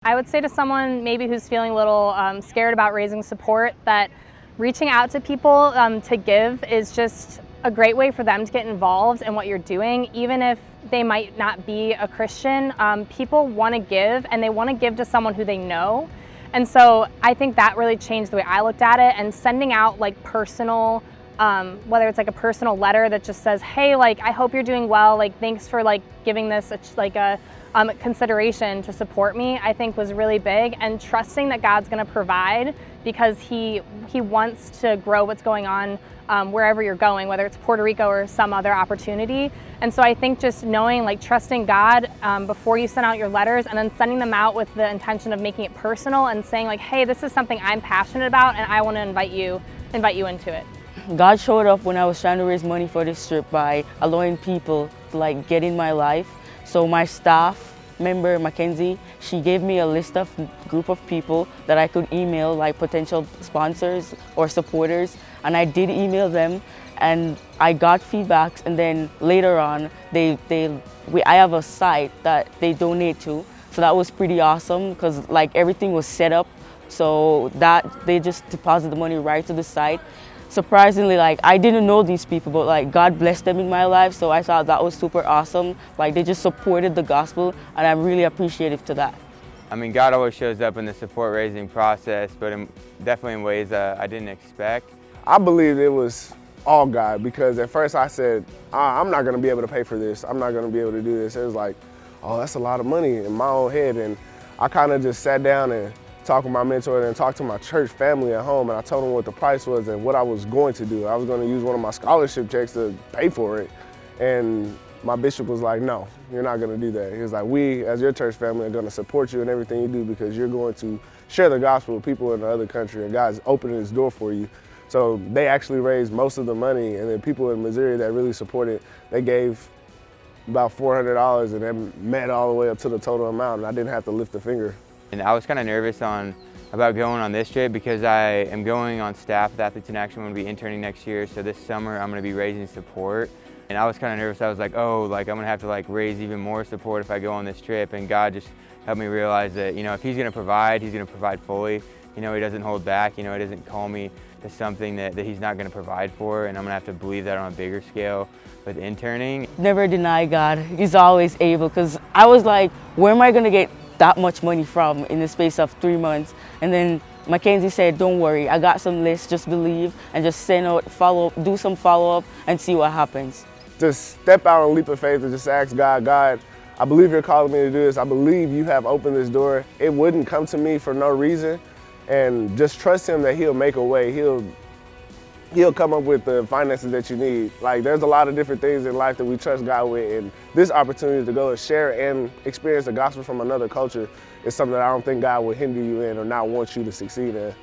I would say to someone maybe who's feeling a little scared about raising support that reaching out to people to give is just a great way for them to get involved in what you're doing. Even if they might not be a Christian, people want to give, and they want to give to someone who they know. And so I think that really changed the way I looked at it, and sending out like personal, whether it's like a personal letter that just says, hey, like, I hope you're doing well, like, thanks for like giving this like a consideration to support me, I think was really big, and trusting that God's going to provide, because he wants to grow what's going on wherever you're going, whether it's Puerto Rico or some other opportunity. And so I think just knowing, like, trusting God before you send out your letters, and then sending them out with the intention of making it personal and saying like, hey, this is something I'm passionate about and I want to invite you into it. God showed up when I was trying to raise money for this trip by allowing people to like get in my life. So my staff member, Mackenzie, she gave me a list of group of people that I could email, like potential sponsors or supporters, and I did email them, and I got feedbacks. And then later on, I have a site that they donate to, so that was pretty awesome, because like everything was set up so that they just deposit the money right to the site. Surprisingly, like, I didn't know these people, but like God blessed them in my life, so I thought that was super awesome. Like, they just supported the gospel, and I'm really appreciative to that. I mean, God always shows up in the support raising process, but definitely in ways I didn't expect. I believe it was all God, because at first I said, I'm not going to be able to pay for this. I'm not going to be able to do this. It was like, oh, that's a lot of money in my own head. And I kind of just sat down and talked with my mentor and talked to my church family at home, and I told them what the price was and what I was going to do. I was going to use one of my scholarship checks to pay for it. And my bishop was like, no, you're not going to do that. He was like, we, as your church family, are going to support you in everything you do, because you're going to share the gospel with people in the other country, and God's opening his door for you. So they actually raised most of the money, and then people in Missouri that really supported, they gave about $400, and then met all the way up to the total amount, and I didn't have to lift a finger. And I was kind of nervous about going on this trip, because I am going on staff with Athletes in Action. I'm going to be interning next year, so this summer I'm going to be raising support. And I was kind of nervous. I was like, oh, like, I'm going to have to like raise even more support if I go on this trip. And God just helped me realize that, you know, if he's going to provide, he's going to provide fully. You know, he doesn't hold back. You know, he doesn't call me to something that he's not going to provide for, and I'm going to have to believe that on a bigger scale with interning. Never deny God. He's always able, because I was like, where am I going to get that much money from in the space of 3 months? And then Mackenzie said, don't worry, I got some lists, just believe, and just send out, do some follow-up and see what happens. Just step out on a leap of faith and just ask God, God, I believe you're calling me to do this. I believe you have opened this door. It wouldn't come to me for no reason. And just trust him that he'll make a way. He'll come up with the finances that you need. Like, there's a lot of different things in life that we trust God with, and this opportunity to go and share and experience the gospel from another culture is something that I don't think God will hinder you in or not want you to succeed in.